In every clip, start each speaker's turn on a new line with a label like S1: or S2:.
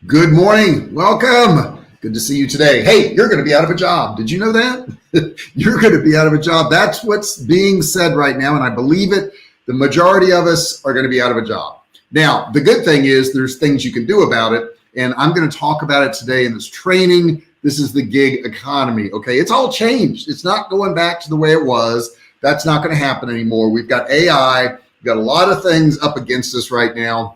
S1: Good morning. Welcome. Good to see you today. Hey, you're going to be out of a job. Did you know that? You're going to be out of a job. That's what's being said right now, and I believe it. The majority of us are going to be out of a job. Now, the good thing is there's things you can do about it, and I'm going to talk about it today in this training. This is the gig economy, okay? It's all changed. It's not going back to the way it was. That's not going to happen anymore. We've got AI. We've got a lot of things up against us right now.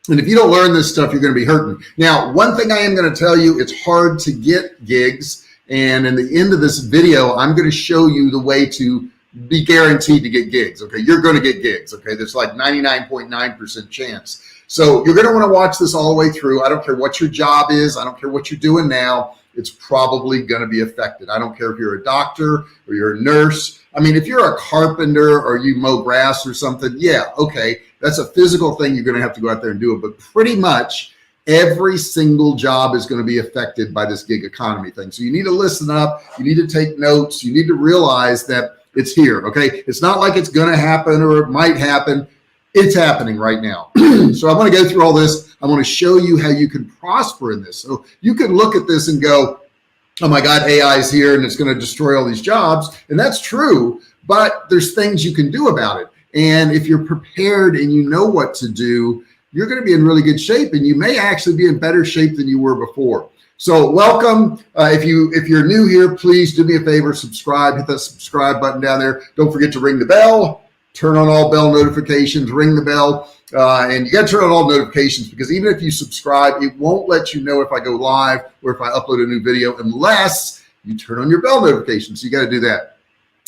S1: And if you don't learn this stuff, you're going to be hurting. Now, one thing I am going to tell you, it's hard to get gigs. And in the end of this video, I'm going to show you the way to be guaranteed to get gigs. Okay, you're going to get gigs. Okay, there's like 99.9% chance. So you're going to want to watch this all the way through. I don't care what your job is. I don't care what you're doing now. It's probably going to be affected. I don't care if you're a doctor or you're a nurse. I mean, if you're a carpenter or you mow grass or something, yeah, okay. That's a physical thing. You're going to have to go out there and do it. But pretty much every single job is going to be affected by this gig economy thing. So you need to listen up. You need to take notes. You need to realize that it's here. Okay. It's not like it's going to happen or it might happen. It's happening right now. So I want to go through all this. I want to show you how you can prosper in this. So you can look at this and go, oh my God, AI is here and it's going to destroy all these jobs. And that's true, but there's things you can do about it. And if you're prepared and you know what to do, you're going to be in really good shape, and you may actually be in better shape than you were before. So welcome. If you're new here, please do me a favor, subscribe, hit that subscribe button down there. Don't forget to ring the bell, turn on all bell notifications, ring the bell. And you got to turn on all notifications, because even if you subscribe, it won't let you know if I go live or if I upload a new video unless you turn on your bell notifications. So you got to do that.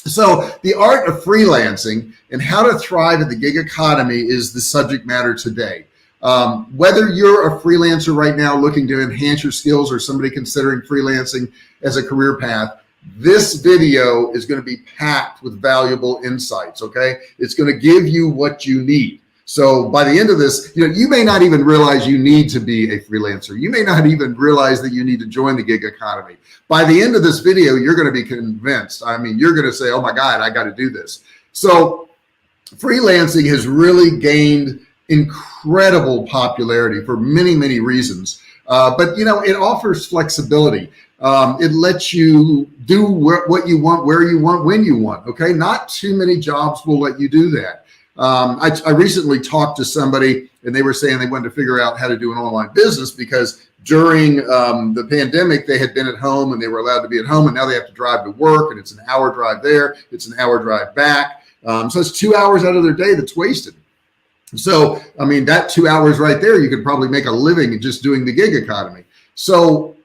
S1: So the art of freelancing and how to thrive in the gig economy is the subject matter today. Whether you're a freelancer right now looking to enhance your skills or somebody considering freelancing as a career path, this video is going to be packed with valuable insights, okay? It's going to give you what you need. So by the end of this, you may not even realize you need to be a freelancer. You may not even realize that you need to join the gig economy. By the end of this video, you're going to be convinced. I mean, you're going to say, oh my God, I got to do this. So freelancing has really gained incredible popularity for many, many reasons. But it offers flexibility. It lets you do what you want, where you want, when you want. Okay. Not too many jobs will let you do that. I recently talked to somebody and they were saying they wanted to figure out how to do an online business because during the pandemic, they had been at home and they were allowed to be at home, and now they have to drive to work, and it's an hour drive there. It's an hour drive back. So it's 2 hours out of their day that's wasted. So, I mean, that 2 hours right there, you could probably make a living just doing the gig economy. So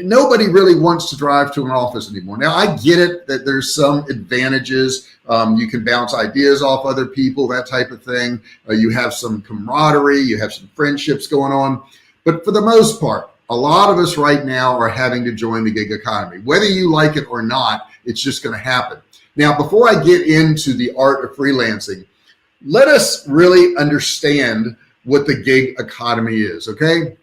S1: nobody really wants to drive to an office anymore. Now, I get it that there's some advantages. You can bounce ideas off other people, that type of thing. You have some camaraderie, you have some friendships going on. But for the most part, a lot of us right now are having to join the gig economy. Whether you like it or not, it's just going to happen. Now, before I get into the art of freelancing, let us really understand what the gig economy is, okay?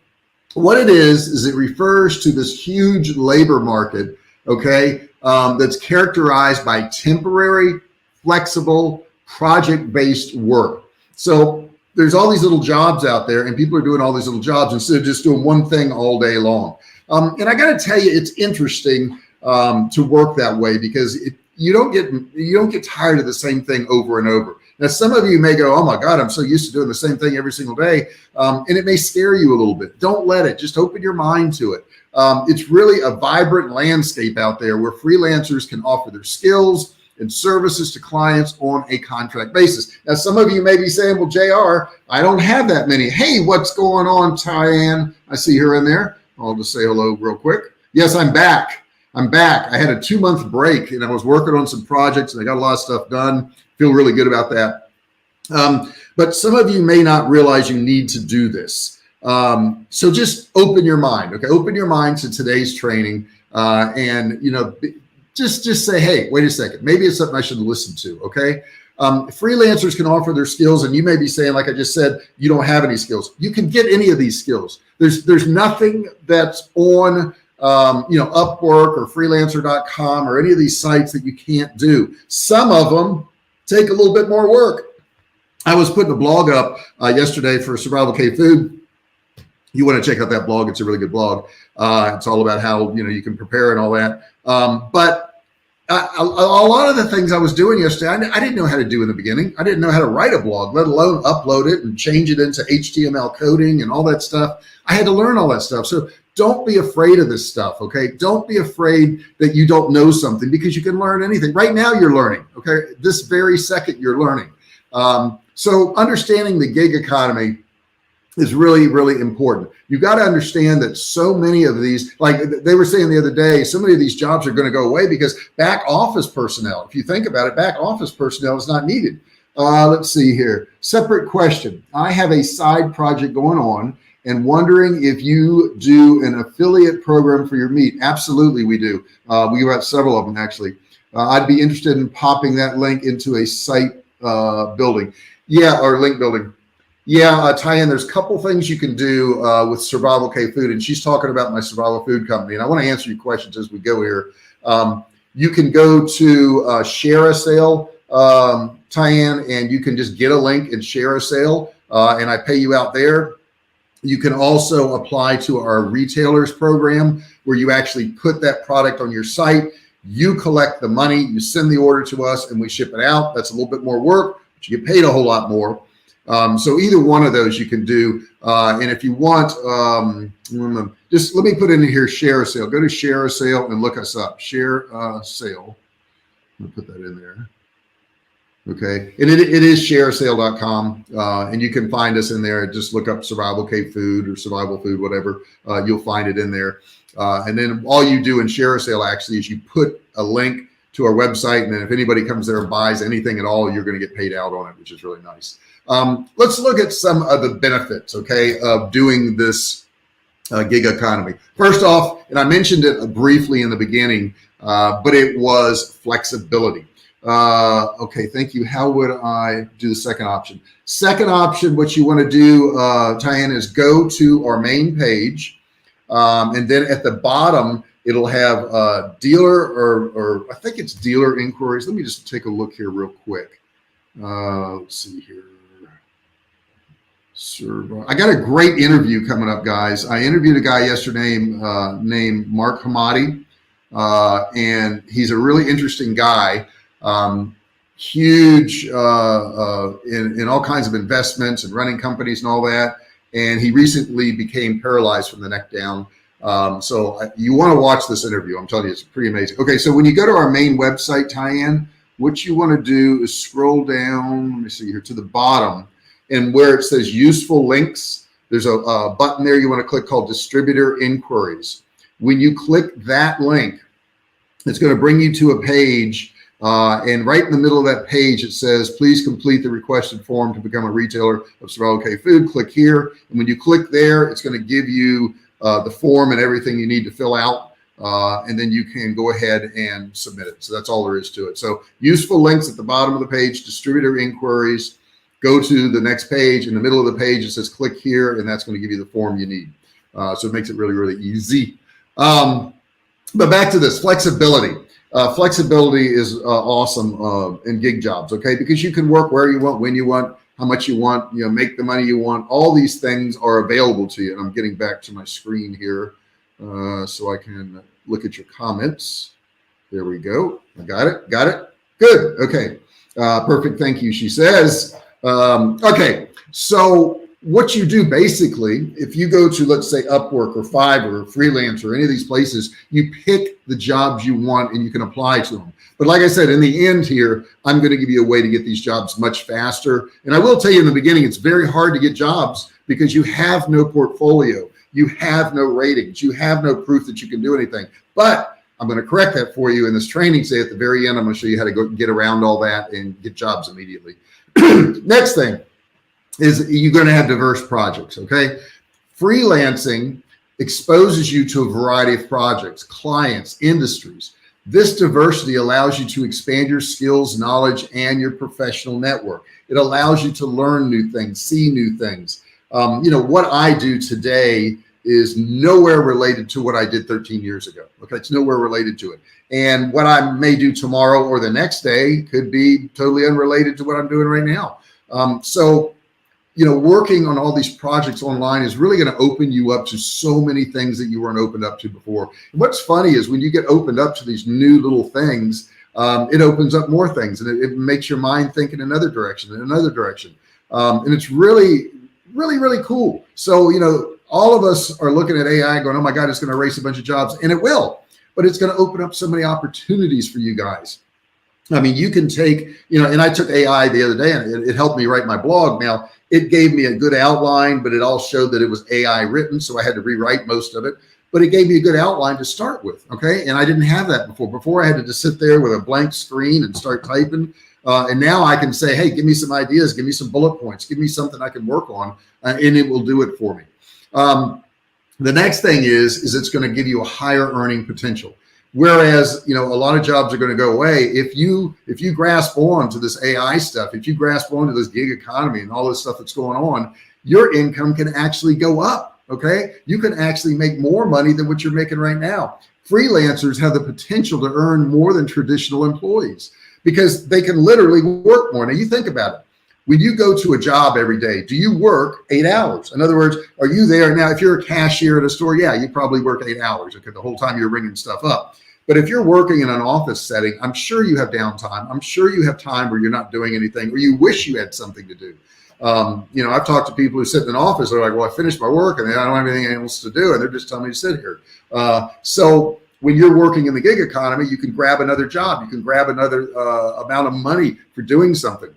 S1: What it is it refers to this huge labor market, okay, that's characterized by temporary, flexible, project-based work. So there's all these little jobs out there, and people are doing all these little jobs instead of just doing one thing all day long. And I got to tell you, it's interesting to work that way, because you don't get tired of the same thing over and over. Now, some of you may go, oh my God, I'm so used to doing the same thing every single day. And it may scare you a little bit. Don't let it. Just open your mind to it. It's really a vibrant landscape out there where freelancers can offer their skills and services to clients on a contract basis. Now, some of you may be saying, well, JR, I don't have that many. Hey, what's going on, Tyann? I see her in there. I'll just say hello real quick. Yes, I'm back. I'm back. I had a 2-month break and I was working on some projects and I got a lot of stuff done. Feel really good about that. But some of you may not realize you need to do this. So just open your mind. Okay. Open your mind to today's training. And just say, hey, wait a second. Maybe it's something I should listen to. Okay. Freelancers can offer their skills, and you may be saying, like I just said, you don't have any skills. You can get any of these skills. There's nothing that's on Upwork or freelancer.com or any of these sites that you can't do. Some of them take a little bit more work. I was putting a blog up yesterday for Survivalcave Food, you want to check out that blog. It's a really good blog. It's all about how, you can prepare and all that. But a lot of the things I was doing yesterday, I didn't know how to do in the beginning. I didn't know how to write a blog, let alone upload it and change it into HTML coding and all that stuff. I had to learn all that stuff. So don't be afraid of this stuff, okay? Don't be afraid that you don't know something, because you can learn anything. Right now you're learning, okay? This very second you're learning. So understanding the gig economy is really, really important. You got to understand that so many of these, like they were saying the other day, so many of these jobs are going to go away because back office personnel, if you think about it, back office personnel is not needed. Let's see here. Separate question. I have a side project going on and wondering if you do an affiliate program for your meet. Absolutely, we do. We have several of them, actually. I'd be interested in popping that link into a site building. Yeah, or link building. Yeah, Tyann, there's a couple things you can do with Survivalcave Food, and she's talking about my survival food company. And I want to answer your questions as we go here. You can go to share a sale, Tyann, and you can just get a link and share a sale, and I pay you out there. You can also apply to our retailers program, where you actually put that product on your site. You collect the money, you send the order to us, and we ship it out. That's a little bit more work, but you get paid a whole lot more. So either one of those you can do. And if you want, just let me put in here, share a sale. Go to share a sale and look us up. Share a sale. I'm gonna put that in there. Okay. And it is shareasale.com. And you can find us in there. Just look up Survivalcave Food or Survival Food, whatever. You'll find it in there. And then all you do in share a sale actually is you put a link to our website. And then if anybody comes there and buys anything at all, you're going to get paid out on it, which is really nice. Let's look at some of the benefits, okay, of doing this gig economy. First off, and I mentioned it briefly in the beginning, but it was flexibility. Okay, thank you. How would I do the second option? Second option, what you want to do, Tyann, is go to our main page, and then at the bottom, it'll have dealer or I think it's dealer inquiries. Let me just take a look here real quick. Let's see here. I got a great interview coming up, guys. I interviewed a guy yesterday named Mark Hamadi, and he's a really interesting guy. Huge in all kinds of investments and running companies and all that. And he recently became paralyzed from the neck down. So you want to watch this interview. I'm telling you, it's pretty amazing. Okay, so when you go to our main website, Tyann, what you want to do is scroll down, let me see here, to the bottom, and where it says useful links, there's a button there you want to click called distributor inquiries. When you click that link, it's going to bring you to a page, and right in the middle of that page, it says, please complete the requested form to become a retailer of Survivalcave Food. Click here. And when you click there, it's going to give you the form and everything you need to fill out. And then you can go ahead and submit it. So that's all there is to it. So useful links at the bottom of the page, distributor inquiries, go to the next page. In the middle of the page, it says click here, and that's going to give you the form you need. So it makes it really, really easy. But back to this flexibility. Flexibility is awesome in gig jobs, okay? Because you can work where you want, when you want, how much you want, make the money you want. All these things are available to you. And I'm getting back to my screen here so I can look at your comments. There we go. I got it. Got it. Good. Okay. Perfect. Thank you. She says, okay. So what you do basically, if you go to, let's say, Upwork or Fiverr or Freelancer or any of these places, you pick the jobs you want and you can apply to them. But like I said, in the end here, I'm going to give you a way to get these jobs much faster. And I will tell you in the beginning, it's very hard to get jobs because you have no portfolio. You have no ratings. You have no proof that you can do anything. But I'm going to correct that for you in this training. Say at the very end, I'm going to show you how to go get around all that and get jobs immediately. Next thing is you're going to have diverse projects, okay? Freelancing exposes you to a variety of projects, clients, industries. This diversity allows you to expand your skills, knowledge, and your professional network. It allows you to learn new things, see new things. What I do today is nowhere related to what I did 13 years ago. Okay, it's nowhere related to it. And what I may do tomorrow or the next day could be totally unrelated to what I'm doing right now. So working on all these projects online is really going to open you up to so many things that you weren't opened up to before. And what's funny is when you get opened up to these new little things, it opens up more things, and it makes your mind think in another direction, and it's really, really, really cool. So, all of us are looking at AI going, oh my God, it's going to erase a bunch of jobs, and it will, but it's going to open up so many opportunities for you guys. I mean, you can take, and I took AI the other day, and it helped me write my blog. Now, it gave me a good outline, but it all showed that it was AI written, so I had to rewrite most of it. But it gave me a good outline to start with, okay? And I didn't have that before. Before, I had to just sit there with a blank screen and start typing. And now I can say, hey, give me some ideas, give me some bullet points, give me something I can work on, and it will do it for me. The next thing is it's going to give you a higher earning potential. Whereas, a lot of jobs are going to go away. If you grasp on to this AI stuff, if you grasp on to this gig economy and all this stuff that's going on, your income can actually go up, okay? You can actually make more money than what you're making right now. Freelancers have the potential to earn more than traditional employees because they can literally work more. Now, you think about it. When you go to a job every day, do you work 8 hours? In other words, are you there? Now, if you're a cashier at a store, yeah, you probably work 8 hours, okay, the whole time you're ringing stuff up. But if you're working in an office setting, I'm sure you have downtime. I'm sure you have time where you're not doing anything, or you wish you had something to do. I've talked to people who sit in an office. They're like, well, I finished my work and I don't have anything else to do. And they're just telling me to sit here. So when you're working in the gig economy, you can grab another job. You can grab another amount of money for doing something.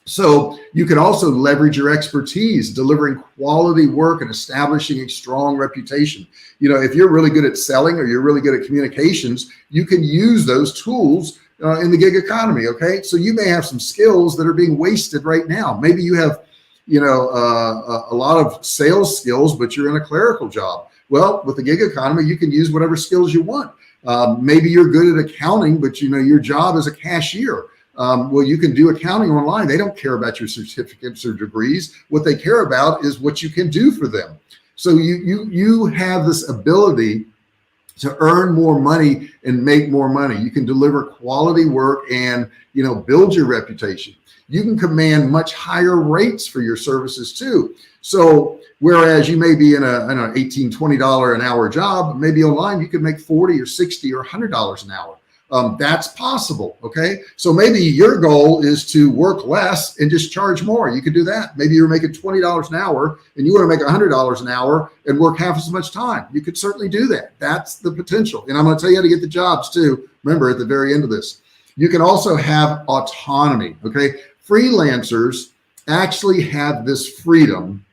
S1: So you can also leverage your expertise, delivering quality work and establishing a strong reputation. If you're really good at selling or you're really good at communications, you can use those tools in the gig economy. Okay. So you may have some skills that are being wasted right now. Maybe you have, a lot of sales skills, but you're in a clerical job. Well, with the gig economy, you can use whatever skills you want. Maybe you're good at accounting, but your job is a cashier. Well, you can do accounting online. They don't care about your certificates or degrees. What they care about is what you can do for them. So you have this ability to earn more money and make more money. You can deliver quality work and, build your reputation. You can command much higher rates for your services too. So whereas you may be in a $18, $20 an hour job, maybe online you could make $40 or $60 or $100 an hour. That's possible. Okay. So maybe your goal is to work less and just charge more. You could do that. Maybe you're making $20 an hour and you want to make $100 an hour and work half as much time. You could certainly do that. That's the potential. And I'm going to tell you how to get the jobs too. Remember, at the very end of this, you can also have autonomy. Okay. Freelancers actually have this freedom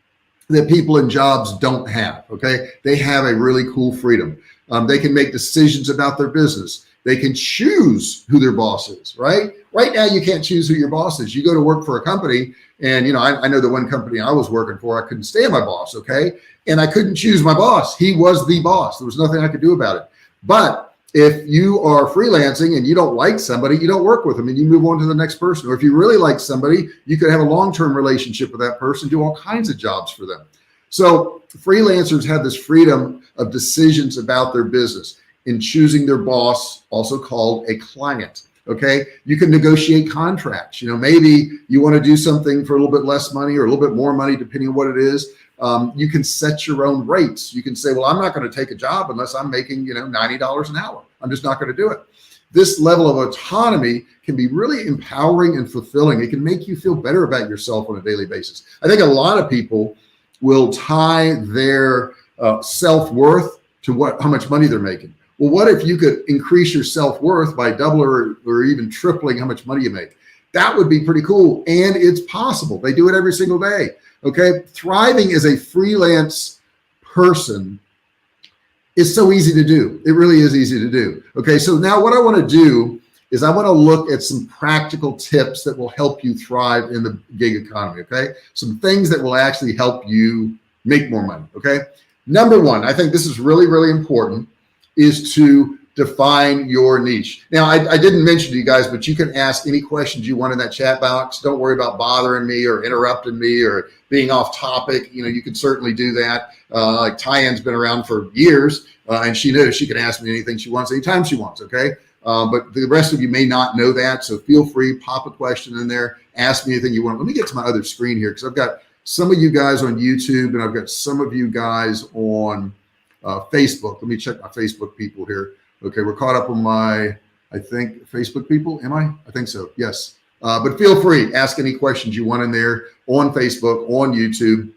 S1: that people in jobs don't have. Okay. They have a really cool freedom. They can make decisions about their business. They can choose who their boss is, right? Right now, you can't choose who your boss is. You go to work for a company and, I know the one company I was working for, I couldn't stand my boss, okay? And I couldn't choose my boss. He was the boss. There was nothing I could do about it. But if you are freelancing and you don't like somebody, you don't work with them and you move on to the next person. Or if you really like somebody, you could have a long-term relationship with that person, do all kinds of jobs for them. So freelancers have this freedom of decisions about their business in choosing their boss, also called a client. Okay. You can negotiate contracts. Maybe you want to do something for a little bit less money or a little bit more money, depending on what it is. You can set your own rates. You can say, well, I'm not going to take a job unless I'm making, $90 an hour. I'm just not going to do it. This level of autonomy can be really empowering and fulfilling. It can make you feel better about yourself on a daily basis. I think a lot of people will tie their self-worth to how much money they're making. Well, what if you could increase your self-worth by double or even tripling how much money you make? That would be pretty cool. And it's possible. They do it every single day. Okay. Thriving as a freelance person is so easy to do. It really is easy to do. Okay. So now what I want to do is I want to look at some practical tips that will help you thrive in the gig economy. Okay. Some things that will actually help you make more money. Okay. Number one, I think this is really, really important, is to define your niche. Now, I didn't mention to you guys, but you can ask any questions you want in that chat box. Don't worry about bothering me or interrupting me or being off topic. You can certainly do that. Like Tyan's been around for years and she knows she can ask me anything she wants, anytime she wants. Okay. But the rest of you may not know that. So feel free, pop a question in there, ask me anything you want. Let me get to my other screen here because I've got some of you guys on YouTube, and I've got some of you guys on Facebook. Let me check my Facebook people here. Okay, we're caught up on my, I think, Facebook people. Am I? I think so. Yes. But feel free, ask any questions you want in there on Facebook, on YouTube.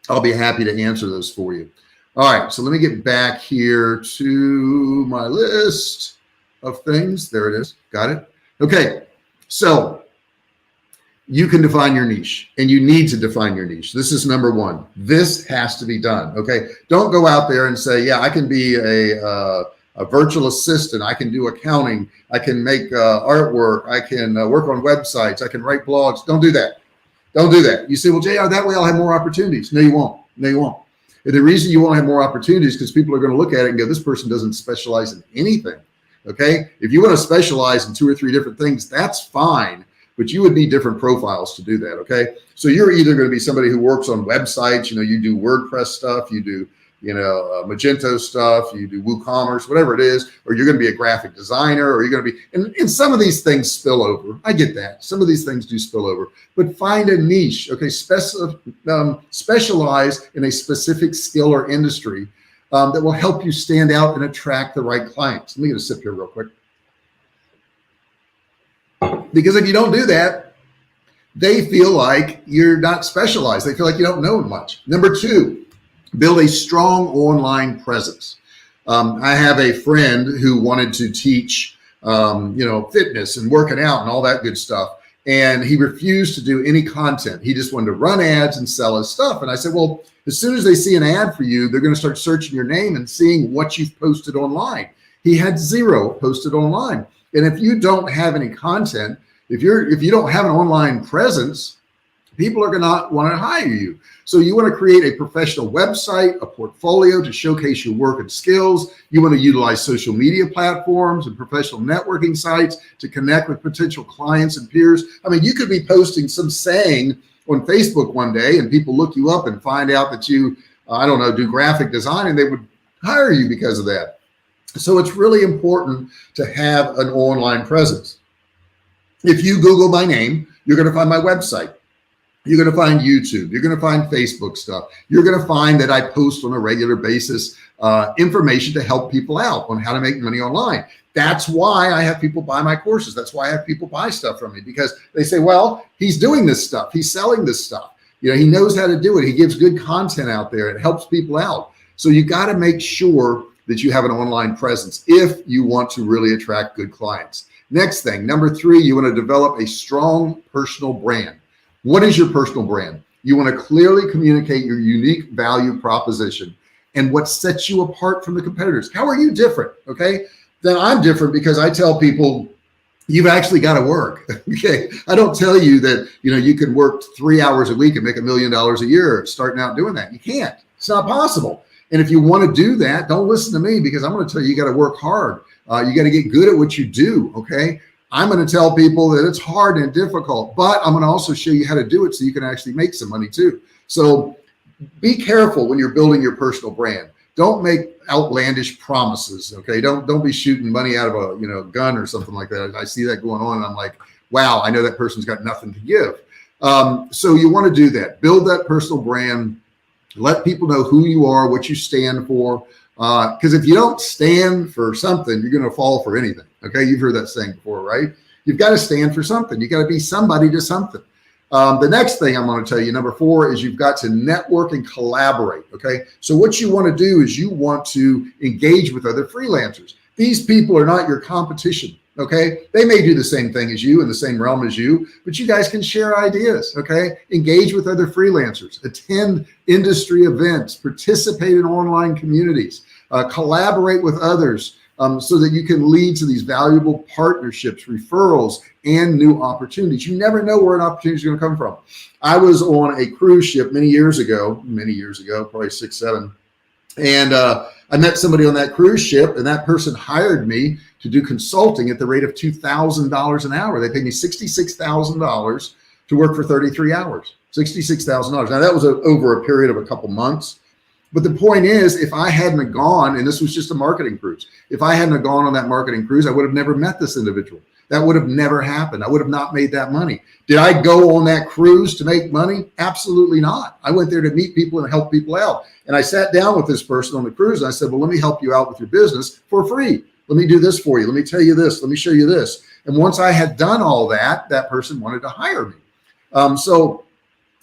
S1: I'll be happy to answer those for you. All right, so let me get back here to my list of things. There it is. Got it. Okay, so you can define your niche, and you need to define your niche. This is number one. This has to be done. Okay, don't go out there and say, yeah, I can be a virtual assistant. I can do accounting. I can make artwork. I can work on websites. I can write blogs. Don't do that. Don't do that. You say, well, JR, that way I'll have more opportunities. No, you won't. No, you won't. And the reason you won't have more opportunities is because people are going to look at it and go, this person doesn't specialize in anything. Okay. If you want to specialize in 2 or 3 different things, that's fine, but you would need different profiles to do that. Okay. So you're either going to be somebody who works on websites, you do WordPress stuff, you do, Magento stuff, you do WooCommerce, whatever it is, or you're going to be a graphic designer, or you're going to be, and some of these things spill over. I get that. Some of these things do spill over, but find a niche. Okay. Specialize in a specific skill or industry that will help you stand out and attract the right clients. Let me get a sip here real quick. Because if you don't do that, they feel like you're not specialized. They feel like you don't know much. Number 2, build a strong online presence. I have a friend who wanted to teach, fitness and working out and all that good stuff. And he refused to do any content. He just wanted to run ads and sell his stuff. And I said, well, as soon as they see an ad for you, they're going to start searching your name and seeing what you've posted online. He had 0 posted online. And if you don't have any content, if you don't have an online presence, people are going to want to hire you. So you want to create a professional website, a portfolio to showcase your work and skills. You want to utilize social media platforms and professional networking sites to connect with potential clients and peers. I mean, you could be posting some saying on Facebook one day and people look you up and find out that you, do graphic design, and they would hire you because of that. So it's really important to have an online presence. If you Google my name, you're going to find my website. You're going to find YouTube. You're going to find Facebook stuff. You're going to find that I post on a regular basis information to help people out on how to make money online. That's why I have people buy my courses. That's why I have people buy stuff from me, because they say, well, he's doing this stuff. He's selling this stuff. He knows how to do it. He gives good content out there. It helps people out. So you got to make sure that you have an online presence if you want to really attract good clients. Next thing, number 3, you want to develop a strong personal brand. What is your personal brand? You want to clearly communicate your unique value proposition and what sets you apart from the competitors. How are you different? Okay. Then I'm different because I tell people you've actually got to work. Okay. I don't tell you that, you can work 3 hours a week and make $1 million a year starting out doing that. You can't. It's not possible. And if you want to do that, don't listen to me, because I'm going to tell you, you got to work hard. You got to get good at what you do. Okay. I'm going to tell people that it's hard and difficult, but I'm going to also show you how to do it so you can actually make some money too. So be careful when you're building your personal brand. Don't make outlandish promises. Okay. Don't be shooting money out of a, gun or something like that. I see that going on and I'm like, wow, I know that person's got nothing to give. So you want to do that. Build that personal brand. Let people know who you are, what you stand for. Because if you don't stand for something, you're going to fall for anything. Okay. You've heard that saying before, right? You've got to stand for something. You got to be somebody to something. The next thing I'm going to tell you, number 4, is you've got to network and collaborate. Okay. So what you want to do is you want to engage with other freelancers. These people are not your competition. Okay. They may do the same thing as you in the same realm as you, but you guys can share ideas. Okay. Engage with other freelancers, attend industry events, participate in online communities, collaborate with others so that you can lead to these valuable partnerships, referrals, and new opportunities. You never know where an opportunity is going to come from. I was on a cruise ship many years ago, probably 6, 7. And I met somebody on that cruise ship, and that person hired me to do consulting at the rate of $2,000 an hour. They paid me $66,000 to work for 33 hours, $66,000. Now that was over a period of a couple months. But the point is, if I hadn't gone, and this was just a marketing cruise, if I hadn't gone on that marketing cruise, I would have never met this individual. That would have never happened. I would have not made that money. Did I go on that cruise to make money? Absolutely not. I went there to meet people and help people out. And I sat down with this person on the cruise and I said, well, let me help you out with your business for free. Let me do this for you. Let me tell you this. Let me show you this. And once I had done all that, that person wanted to hire me. So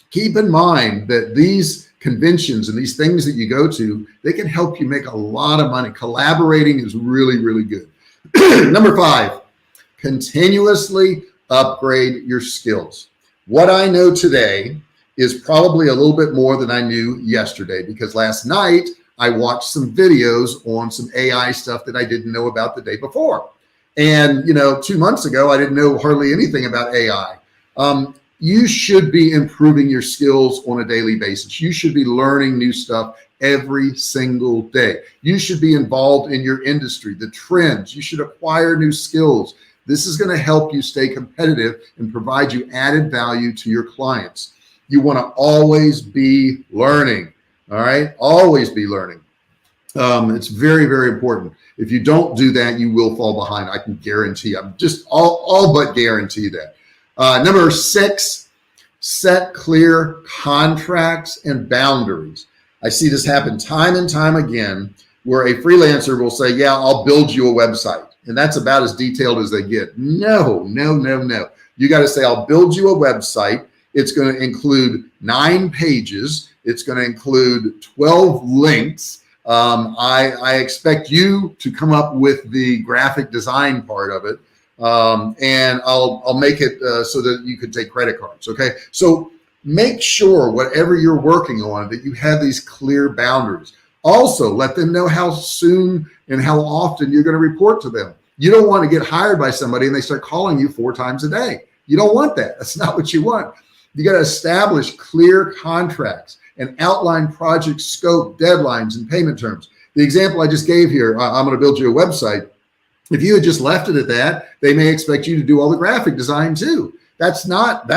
S1: keep in mind that these conventions and these things that you go to, they can help you make a lot of money. Collaborating is really, really good. Number 5, continuously upgrade your skills. What I know today is probably a little bit more than I knew yesterday, because last night I watched some videos on some AI stuff that I didn't know about the day before. And, 2 months ago, I didn't know hardly anything about AI. You should be improving your skills on a daily basis. You should be learning new stuff every single day. You should be involved in your industry, the trends. You should acquire new skills. This is going to help you stay competitive and provide you added value to your clients. You want to always be learning. All right. Always be learning. It's very, very important. If you don't do that, you will fall behind. I can guarantee. I'm just all but guarantee that. Number 6, set clear contracts and boundaries. I see this happen time and time again, where a freelancer will say, yeah, I'll build you a website. And that's about as detailed as they get. No. You got to say, I'll build you a website. It's going to include 9 pages. It's going to include 12 links. I expect you to come up with the graphic design part of it. And I'll make it so that you can take credit cards. Okay. So make sure whatever you're working on, that you have these clear boundaries. Also, let them know how soon and how often you're going to report to them. You don't want to get hired by somebody and they start calling you 4 times a day. You don't want that. That's not what you want. You got to establish clear contracts and outline project scope, deadlines, and payment terms. The example I just gave here, I'm going to build you a website. If you had just left it at that, they may expect you to do all the graphic design too. That's not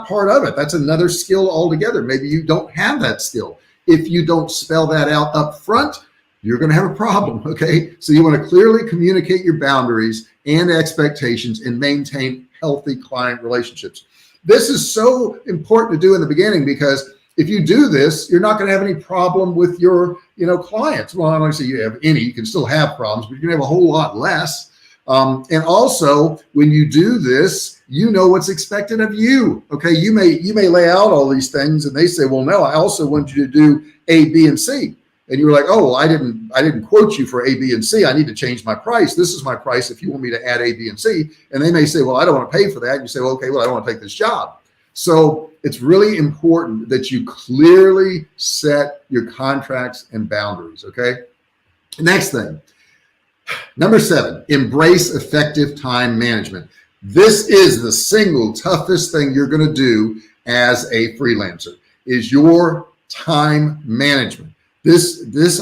S1: part of it. That's another skill altogether. Maybe you don't have that skill. If you don't spell that out up front, you're going to have a problem. Okay. So you want to clearly communicate your boundaries and expectations and maintain healthy client relationships. This is so important to do in the beginning, because if you do this, you're not going to have any problem with your, clients. Well, I don't say you have any, you can still have problems, but you're going to have a whole lot less. And also, when you do this, you know what's expected of you. Okay. You may lay out all these things and they say, well, no, I also want you to do A, B, and C. And you were like, oh, well, I didn't quote you for A, B, and C. I need to change my price. This is my price if you want me to add A, B, and C. And they may say, well, I don't want to pay for that. And you say, well, okay, well, I don't want to take this job. So it's really important that you clearly set your contracts and boundaries. Okay. Next thing, number 7, embrace effective time management. This is the single toughest thing you're going to do as a freelancer, is your time management.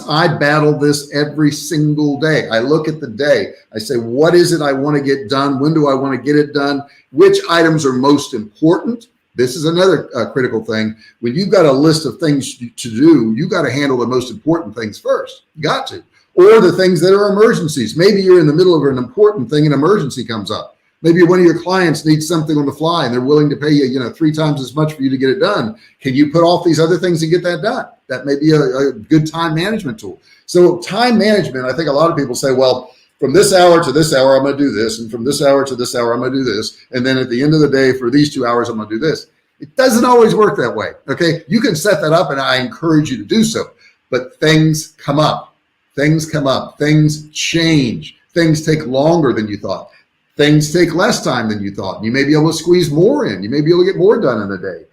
S1: I battle this every single day. I look at the day. I say, what is it I want to get done? When do I want to get it done? Which items are most important? This is another critical thing. When you've got a list of things to do, you got to handle the most important things first. You got to. Or the things that are emergencies. Maybe you're in the middle of an important thing, an emergency comes up. Maybe one of your clients needs something on the fly and they're willing to pay you, 3 times as much for you to get it done. Can you put off these other things and get that done? That may be a good time management tool. So time management, I think a lot of people say, well, from this hour to this hour, I'm going to do this. And from this hour to this hour, I'm going to do this. And then at the end of the day, for these 2 hours, I'm going to do this. It doesn't always work that way. Okay. You can set that up and I encourage you to do so, but things come up, things change, things take longer than you thought. Things take less time than you thought. You may be able to squeeze more in. You may be able to get more done in a day.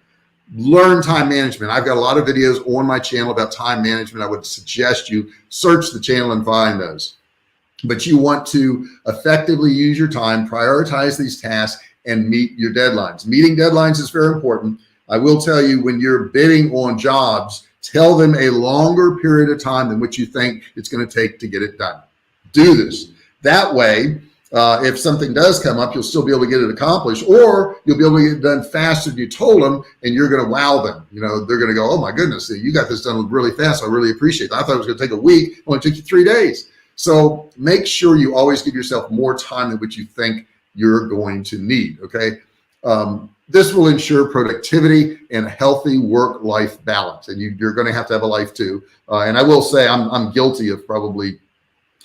S1: Learn time management. I've got a lot of videos on my channel about time management. I would suggest you search the channel and find those. But you want to effectively use your time, prioritize these tasks, and meet your deadlines. Meeting deadlines is very important. I will tell you, when you're bidding on jobs, tell them a longer period of time than what you think it's going to take to get it done. Do this. That way, if something does come up, you'll still be able to get it accomplished, or you'll be able to get it done faster than you told them, and you're going to wow them. They're going to go, oh my goodness, you got this done really fast. I really appreciate that. I thought it was going to take a week. It only took you 3 days. So make sure you always give yourself more time than what you think you're going to need, okay? This will ensure productivity and a healthy work-life balance. And you're going to have a life too. And I will say I'm guilty of probably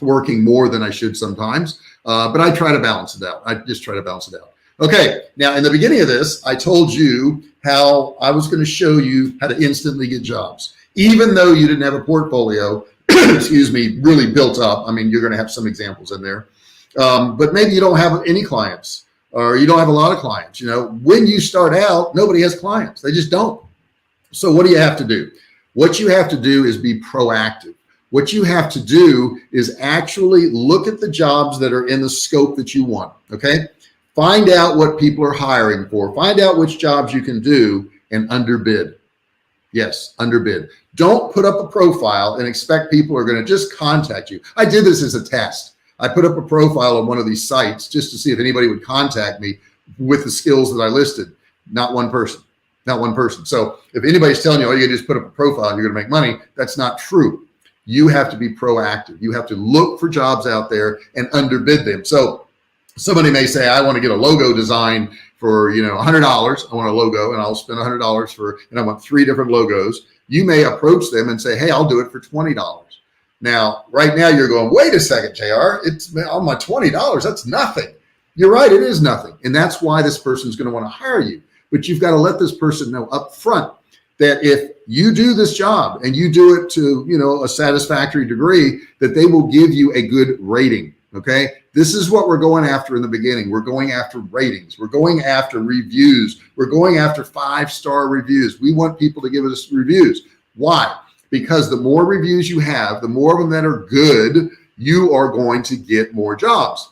S1: working more than I should sometimes, but I try to balance it out. I just try to balance it out. Okay, now in the beginning of this, I told you how I was going to show you how to instantly get jobs. Even though you didn't have a portfolio, excuse me, really built up. I mean, you're going to have some examples in there, but maybe you don't have any clients or you don't have a lot of clients. You know, when you start out, nobody has clients. They just don't. So what do you have to do? What you have to do is be proactive. What you have to do is actually look at the jobs that are in the scope that you want, okay? Find out what people are hiring for. Find out which jobs you can do and underbid. Yes, underbid. Don't put up a profile and expect people are going to just contact you. I did this as a test. I put up a profile on one of these sites just to see if anybody would contact me with the skills that I listed. Not one person, not one person. So if anybody's telling you, oh, you can just put up a profile and you're going to make money, that's not true. You have to be proactive. You have to look for jobs out there and underbid them. So somebody may say, I want to get a logo design for, $100. I want a logo and I'll spend $100 and I want 3 different logos. You may approach them and say, hey, I'll do it for $20. Now, right now you're going, wait a second, JR, it's on my $20. That's nothing. You're right. It is nothing. And that's why this person's going to want to hire you. But you've got to let this person know up front that if you do this job and you do it to, a satisfactory degree, that they will give you a good rating. Okay. This is what we're going after in the beginning. We're going after ratings. We're going after reviews. We're going after 5-star reviews. We want people to give us reviews. Why? Because the more reviews you have, the more of them that are good, you are going to get more jobs.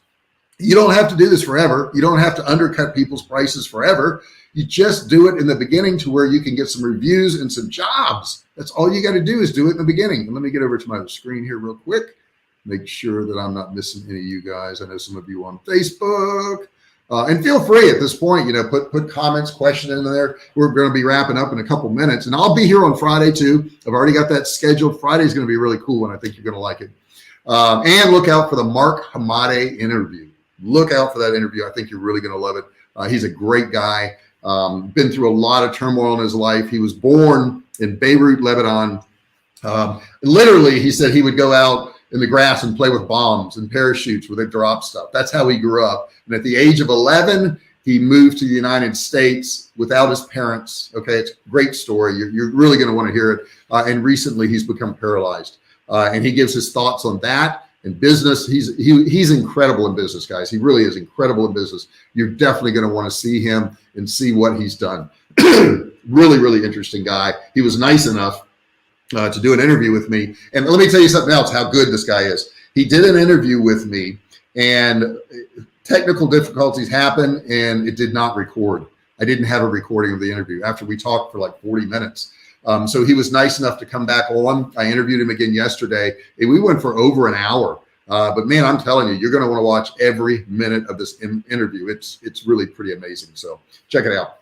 S1: You don't have to do this forever. You don't have to undercut people's prices forever. You just do it in the beginning to where you can get some reviews and some jobs. That's all you got to do is do it in the beginning. And let me get over to my screen here real quick. Make sure that I'm not missing any of you guys. I know some of you on Facebook. And feel free at this point, put comments, questions in there. We're going to be wrapping up in a couple minutes. And I'll be here on Friday too. I've already got that scheduled. Friday is going to be a really cool one. I think you're going to like it. And look out for the Mark Hamade interview. Look out for that interview. I think you're really going to love it. He's a great guy. Been through a lot of turmoil in his life. He was born in Beirut, Lebanon. Literally, he said he would go out in the grass and play with bombs and parachutes where they drop stuff. That's how he grew up. And at the age of 11, he moved to the United States without his parents. Okay, it's a great story. You're really going to want to hear it. And recently, he's become paralyzed. And he gives his thoughts on that. In business, he's incredible in business, guys. He really is incredible in business. You're definitely going to want to see him and see what he's done. Really, really interesting guy. He was nice enough to do an interview with me. And let me tell you something else, how good this guy is. He did an interview with me and technical difficulties happened and it did not record. I didn't have a recording of the interview after we talked for like 40 minutes. So he was nice enough to come back on. I interviewed him again yesterday and we went for over an hour. But man, I'm telling you, you're going to want to watch every minute of this interview. It's really pretty amazing. So check it out.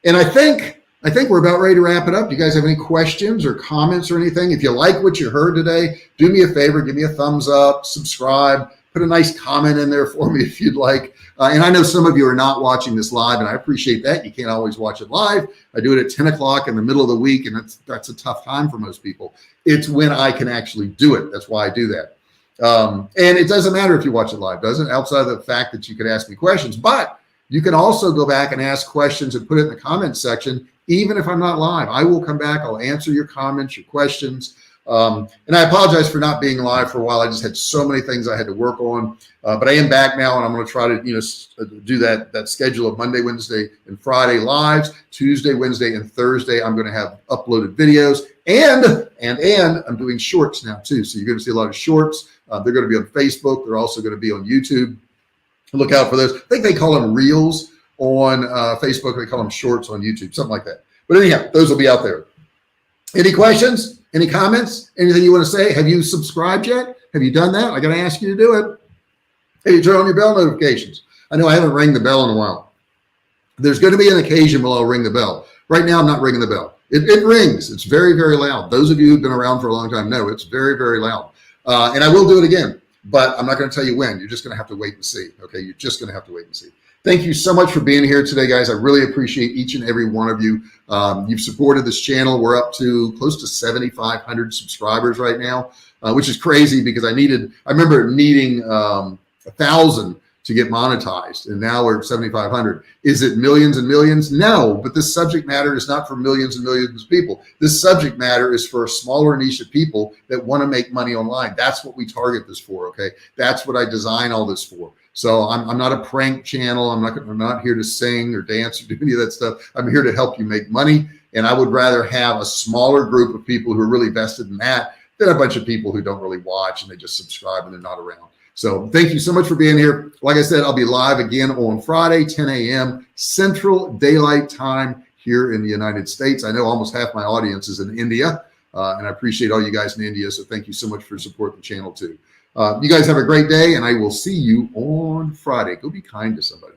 S1: And I think we're about ready to wrap it up. Do you guys have any questions or comments or anything? If you like what you heard today, do me a favor, give me a thumbs up, subscribe, put a nice comment in there for me if you'd like. And I know some of you are not watching this live, and I appreciate that. You can't always watch it live. I do it at 10 o'clock in the middle of the week, and that's a tough time for most people. It's when I can actually do it. That's why I do that. And it doesn't matter if you watch it live, does it? Outside of the fact that you could ask me questions, but you can also go back and ask questions and put it in the comments section. Even if I'm not live, I will come back. I'll answer your comments, your questions. And I apologize for not being live for a while. I just had so many things I had to work on, but I am back now and I'm going to try to, do that schedule of Monday, Wednesday, and Friday lives. Tuesday, Wednesday, and Thursday, I'm going to have uploaded videos and I'm doing shorts now too. So you're going to see a lot of shorts. They're going to be on Facebook. They're also going to be on YouTube. Look out for those. I think they call them reels on Facebook. They call them shorts on YouTube, something like that. But anyhow, those will be out there. Any questions? Any comments? Anything you want to say? Have you subscribed yet? Have you done that? I got to ask you to do it. Hey, turn on your bell notifications. I know I haven't rang the bell in a while. There's going to be an occasion where I'll ring the bell. Right now, I'm not ringing the bell. It rings. It's very, very loud. Those of you who've been around for a long time know it's very, very loud. And I will do it again. but I'm not going to tell you when. You're just going to have to wait and see. Okay, you're just going to have to wait and see. Thank you so much for being here today, guys. I really appreciate each and every one of you. You've supported this channel. We're up to close to 7,500 subscribers right now, which is crazy because I remember needing 1,000 to get monetized, and now we're at 7,500. Is it millions and millions? No, but this subject matter is not for millions and millions of people. This subject matter is for a smaller niche of people that want to make money online. That's what we target this for, okay? That's what I design all this for. So I'm not a prank channel. I'm not here to sing or dance or do any of that stuff. I'm here to help you make money, and I would rather have a smaller group of people who are really vested in that than a bunch of people who don't really watch and they just subscribe and they're not around. So thank you so much for being here. Like I said, I'll be live again on Friday, 10 a.m. Central Daylight Time here in the United States. I know almost half my audience is in India, and I appreciate all you guys in India. So thank you so much for supporting the channel too. You guys have a great day, and I will see you on Friday. Go be kind to somebody.